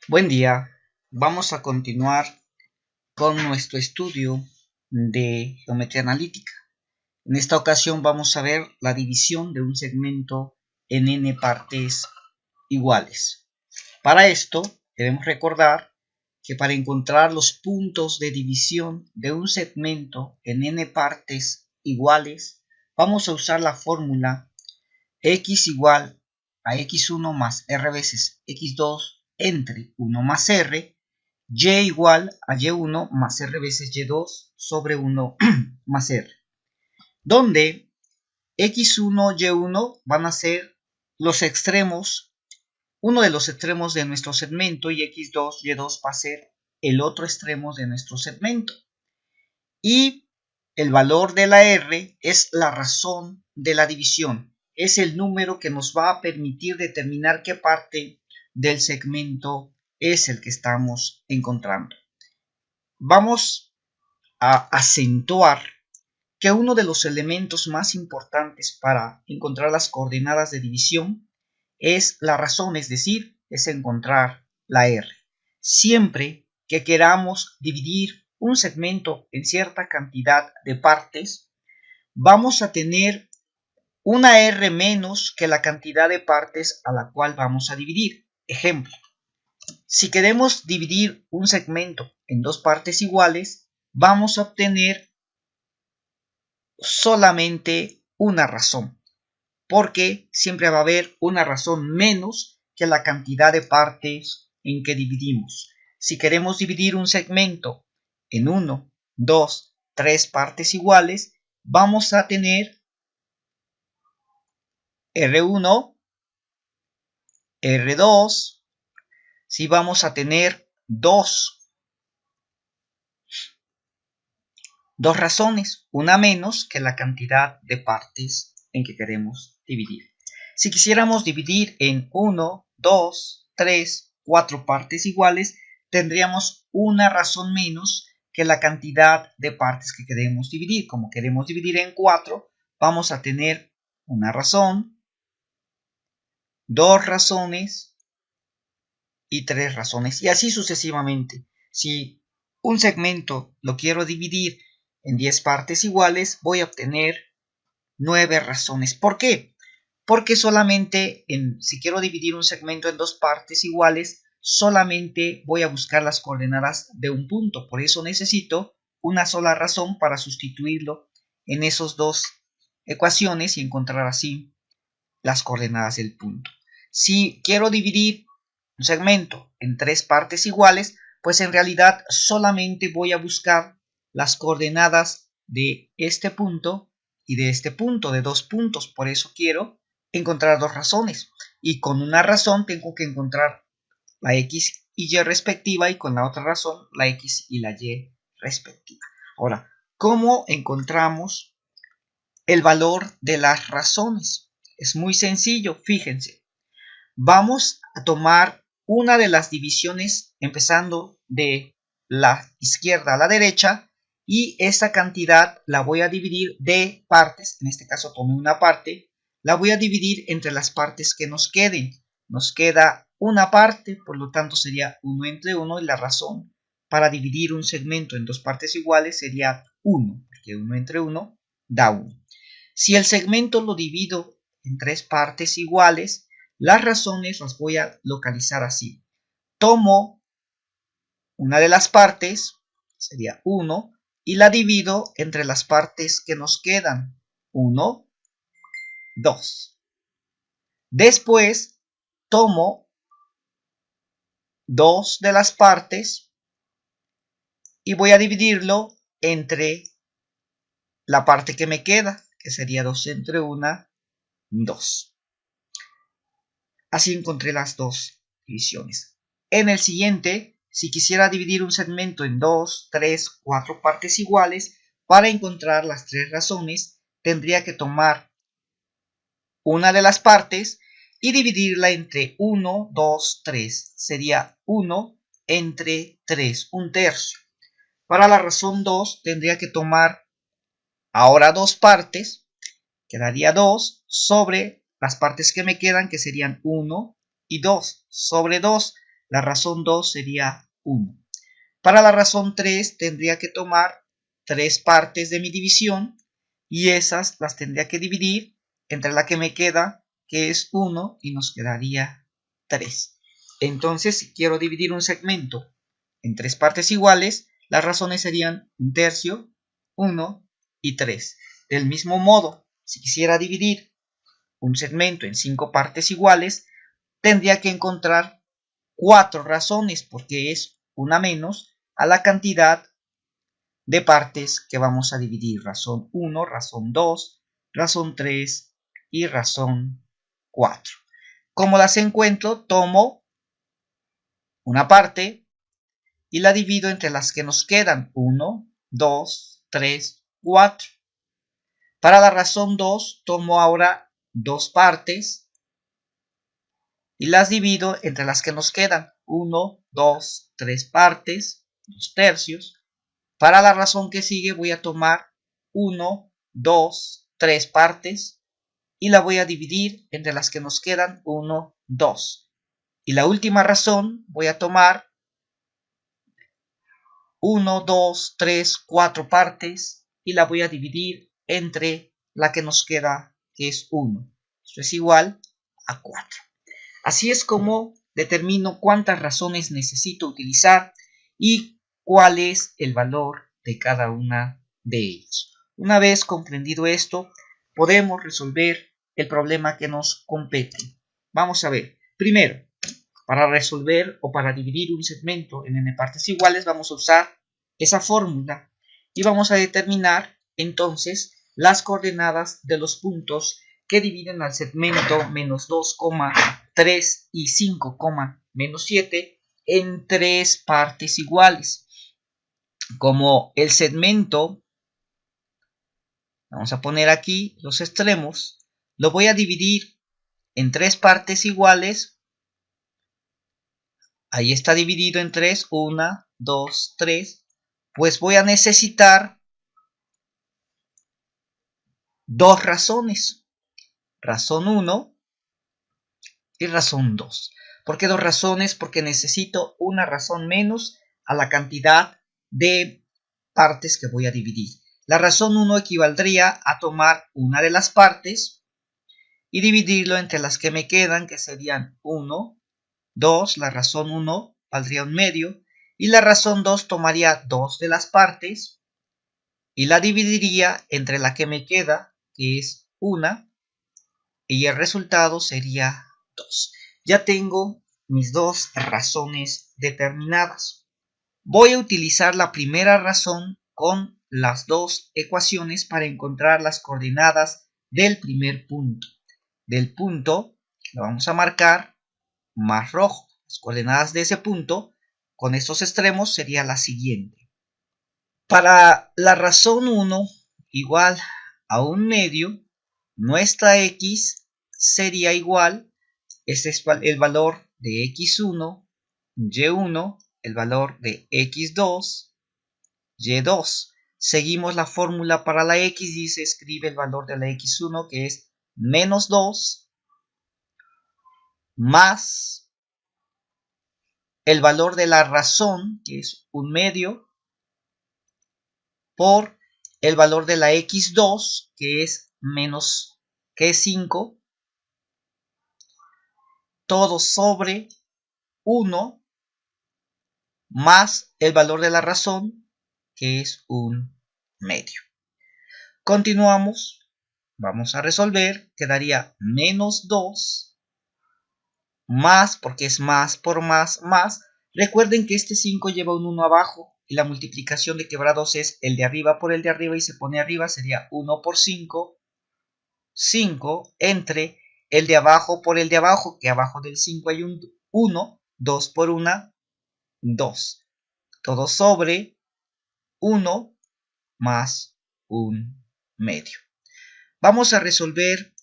Buen día, vamos a continuar con nuestro estudio de geometría analítica. En esta ocasión vamos a ver la división de un segmento en n partes iguales. Para esto debemos recordar que para encontrar los puntos de división de un segmento en n partes iguales, vamos a usar la fórmula x igual a x1 más r veces x2 entre 1 más r, y igual a y1 más r veces y2 sobre 1 más r, donde x1, y1 van a ser los extremos, uno de los extremos de nuestro segmento, y x2, y2 va a ser el otro extremo de nuestro segmento. Y el valor de la r es la razón de la división. Es el número que nos va a permitir determinar qué parte del segmento es el que estamos encontrando. Vamos a acentuar que uno de los elementos más importantes para encontrar las coordenadas de división es la razón, es decir, es encontrar la r. Siempre que queramos dividir un segmento en cierta cantidad de partes, vamos a tener una r menos que la cantidad de partes a la cual vamos a dividir. Ejemplo, si queremos dividir un segmento en dos partes iguales, vamos a obtener solamente una razón, porque siempre va a haber una razón menos que la cantidad de partes en que dividimos. Si queremos dividir un segmento en 1, 2, 3 partes iguales, vamos a tener R1, R2, si vamos a tener dos razones, una menos que la cantidad de partes en que queremos dividir. Si quisiéramos dividir en 1, 2, 3, 4 partes iguales, tendríamos una razón menos que la cantidad de partes que queremos dividir. Como queremos dividir en 4, vamos a tener una razón, dos razones y tres razones, y así sucesivamente. Si un segmento lo quiero dividir en 10 partes iguales, voy a obtener 9 razones. ¿Por qué? Porque solamente si quiero dividir un segmento en dos partes iguales, solamente voy a buscar las coordenadas de un punto. Por eso necesito una sola razón para sustituirlo en esas dos ecuaciones y encontrar así las coordenadas del punto. Si quiero dividir un segmento en tres partes iguales, pues en realidad solamente voy a buscar las coordenadas de este punto y de este punto, de dos puntos. Por eso quiero encontrar dos razones. Y con una razón tengo que encontrar la x y y respectiva, y con la otra razón la x y la y respectiva. Ahora, ¿cómo encontramos el valor de las razones? Es muy sencillo, fíjense. Vamos a tomar una de las divisiones empezando de la izquierda a la derecha, y esa cantidad la voy a dividir de partes. En este caso tomé una parte, la voy a dividir entre las partes que nos queden. Nos queda una parte, por lo tanto sería 1 entre 1, y la razón para dividir un segmento en dos partes iguales sería 1, porque 1 entre 1 da 1. Si el segmento lo divido en tres partes iguales, las razones las voy a localizar así. Tomo una de las partes, sería 1, y la divido entre las partes que nos quedan. 1, 2. Después tomo dos de las partes y voy a dividirlo entre la parte que me queda, que sería 2 entre 1, 2. Así encontré las dos divisiones. En el siguiente, si quisiera dividir un segmento en 2, 3, 4 partes iguales, para encontrar las tres razones, tendría que tomar una de las partes y dividirla entre 1, 2, 3. Sería 1 entre 3, un tercio. Para la razón 2, tendría que tomar ahora dos partes, quedaría 2 sobre las partes que me quedan, que serían 1 y 2 sobre 2. la razón 2 sería 1. Para la razón 3 tendría que tomar 3 partes de mi división y esas las tendría que dividir entre la que me queda, que es 1, y nos quedaría 3. Entonces, si quiero dividir un segmento en 3 partes iguales, las razones serían 1/3, 1 y 3. Del mismo modo, si quisiera dividir un segmento en 5 partes iguales, tendría que encontrar 4 razones, porque es una menos a la cantidad de partes que vamos a dividir. Razón 1, razón 2, razón 3 y razón 4. ¿Cómo las encuentro? Tomo una parte y la divido entre las que nos quedan. 1, 2, 3, 4. Para la razón 2 tomo ahora 2 partes y las divido entre las que nos quedan. 1, 2, 3 partes, 2/3. Para la razón que sigue voy a tomar 1, 2, 3 partes y la voy a dividir entre las que nos quedan. 1, 2. Y la última razón voy a tomar 1, 2, 3, 4 partes y la voy a dividir entre la que nos queda, que es 1. Esto es igual a 4. Así es como determino cuántas razones necesito utilizar y cuál es el valor de cada una de ellas. Una vez comprendido esto, podemos resolver el problema que nos compete. Vamos a ver. Primero, para resolver o para dividir un segmento en n partes iguales, vamos a usar esa fórmula y vamos a determinar entonces las coordenadas de los puntos que dividen al segmento menos 2, 3 y 5, menos 7 en 3 partes iguales. Como el segmento, vamos a poner aquí los extremos, lo voy a dividir en 3 partes iguales. Ahí está dividido en 3, 1, 2, 3. Pues voy a necesitar 2 razones. Razón 1 y razón 2. ¿Por qué 2 razones? Porque necesito una razón menos a la cantidad de partes que voy a dividir. La razón 1 equivaldría a tomar una de las partes y dividirlo entre las que me quedan, que serían 1, 2, la razón 1 valdría un medio, y la razón 2 tomaría 2 de las partes y la dividiría entre la que me queda, que es 1, y el resultado sería 2. Ya tengo mis 2 razones determinadas. Voy a utilizar la primera razón con las 2 ecuaciones para encontrar las coordenadas del primer punto. Del punto lo vamos a marcar más rojo. Las coordenadas de ese punto con estos extremos sería la siguiente. Para la razón 1 igual a un medio, nuestra x sería igual, este es el valor de x1, y1, el valor de x2, y2. Seguimos la fórmula para la x y se escribe el valor de la x1, que es menos 2, más el valor de la razón, que es un medio, por el valor de la x2, que es menos, que es 5, todo sobre 1, más el valor de la razón, que es un medio. Continuamos, vamos a resolver, quedaría menos 2, más, porque es más por más. Recuerden que este 5 lleva un 1 abajo, y la multiplicación de quebrados es el de arriba por el de arriba, y se pone arriba, sería 1 por 5, 5, entre el de abajo por el de abajo, que abajo del 5 hay un 1, 2 por 1, 2. Todo sobre 1 más un medio. Vamos a resolver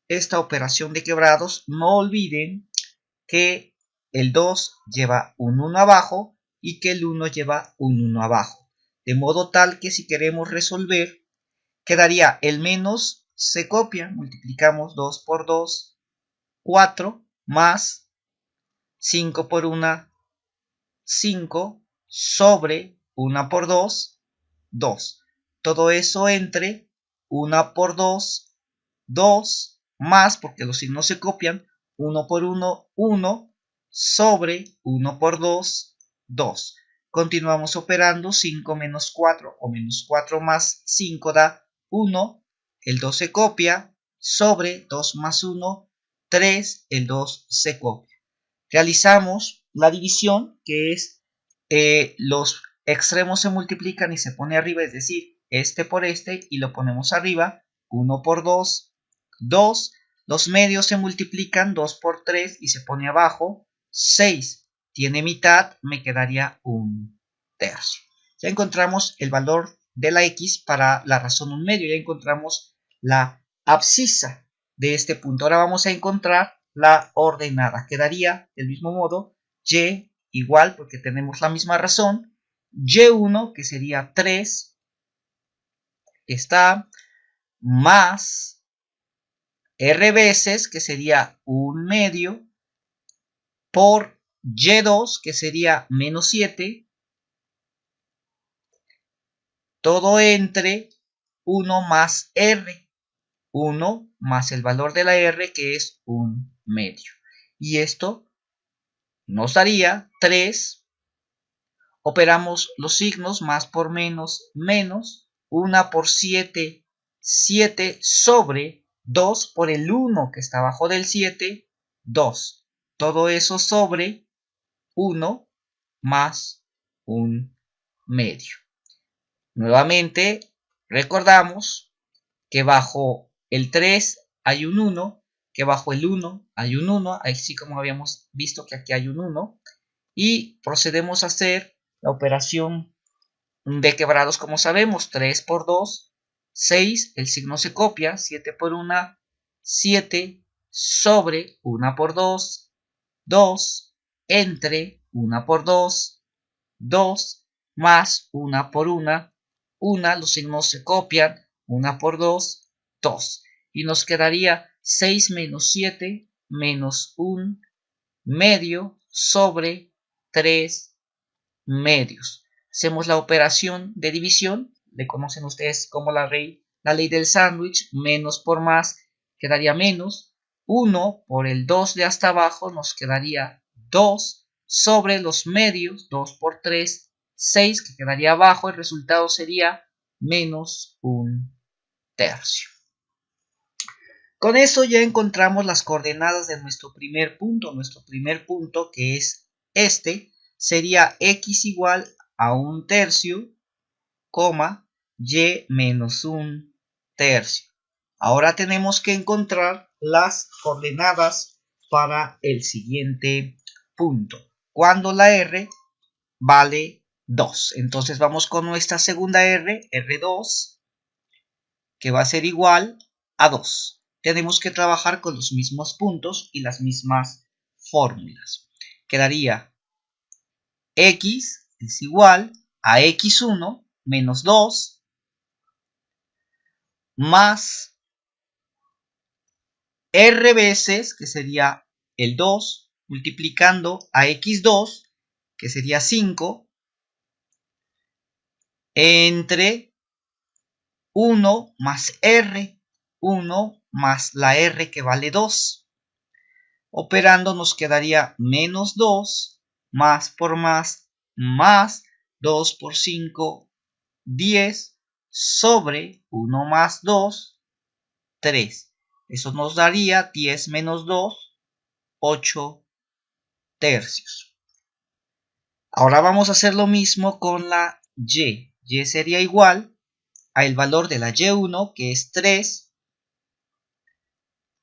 esta operación de quebrados. No olviden que el 2 lleva un 1 abajo y que el 1 lleva un 1 abajo. De modo tal que si queremos resolver, quedaría el menos, se copia, multiplicamos 2 por 2, 4, más 5 por 1, 5, sobre 1 por 2, 2. Todo eso entre 1 por 2, 2, más, porque los signos se copian, 1 por 1, 1, sobre 1 por 2, 2. Continuamos operando, 5 menos 4 o menos 4 más 5 da 1, el 2 se copia, sobre 2 más 1, 3, el 2 se copia. Realizamos la división, que es los extremos se multiplican y se pone arriba, es decir, este por este y lo ponemos arriba, 1 por 2, 2, los medios se multiplican, 2 por 3 y se pone abajo, 6, tiene mitad, me quedaría un tercio. Ya encontramos el valor de la x para la razón 1 medio, ya encontramos la abscisa de este punto. Ahora vamos a encontrar la ordenada, quedaría del mismo modo y igual, porque tenemos la misma razón, y1 que sería 3, está, más r veces, que sería 1 medio, por y2, que sería menos 7, todo entre 1 más r, 1 más el valor de la r, que es 1 medio. Y esto nos daría 3, operamos los signos, más por menos, menos, 1 por 7, 7 sobre 2 por el 1 que está abajo del 7, 2. Todo eso sobre 1 más 1 medio. Nuevamente, recordamos que bajo el 3 hay un 1, que bajo el 1 hay un 1, así como habíamos visto que aquí hay un 1, y procedemos a hacer la operación de quebrados como sabemos, 3 por 2, 6, el signo se copia, 7 por 1, 7, sobre 1 por 2, 2, entre 1 por 2, 2, más 1 por 1, 1, los signos se copian, 1 por 2, 2. Y nos quedaría 6 menos 7 menos 1 medio sobre 3 medios. Hacemos la operación de división, le conocen ustedes como la ley del sándwich, menos por más quedaría menos, 1 por el 2 de hasta abajo nos quedaría 2 sobre los medios, 2 por 3, 6 que quedaría abajo, el resultado sería menos 1 tercio. Con eso ya encontramos las coordenadas de nuestro primer punto. Nuestro primer punto, que es este, sería x igual a 1 tercio, coma, y menos 1 tercio. Ahora tenemos que encontrar las coordenadas para el siguiente punto, cuando la r vale 2. Entonces vamos con nuestra segunda r, r2, que va a ser igual a 2. Tenemos que trabajar con los mismos puntos y las mismas fórmulas. Quedaría x es igual a x1 menos 2 más r veces, que sería el 2, multiplicando a x2, que sería 5, entre 1 más r, 1 más la r que vale 2. Operando nos quedaría menos 2, más por más 2 por 5, 10, sobre 1 más 2, 3. Eso nos daría 10 menos 2, 8 tercios. Ahora vamos a hacer lo mismo con la y. Y sería igual a el valor de la y1, que es 3,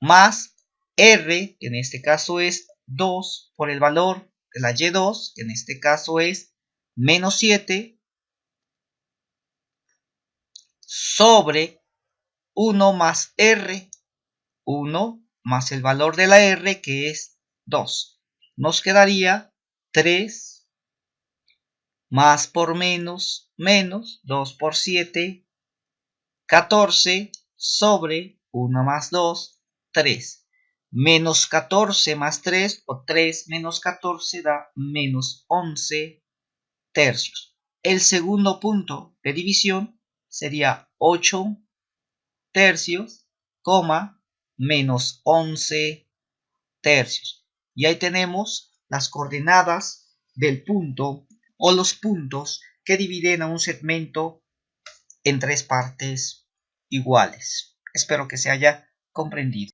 más r, que en este caso es 2, por el valor de la y2, que en este caso es menos 7, sobre 1 más r, 1 más el valor de la r, que es 2. Nos quedaría 3 más por menos, menos 2 por 7, 14, sobre 1 más 2, 3. Menos 14 más 3 o 3 menos 14 da menos 11 tercios. El segundo punto de división sería 8 tercios, menos 11 tercios. Y ahí tenemos las coordenadas del punto o los puntos que dividen a un segmento en tres partes iguales. Espero que se haya comprendido.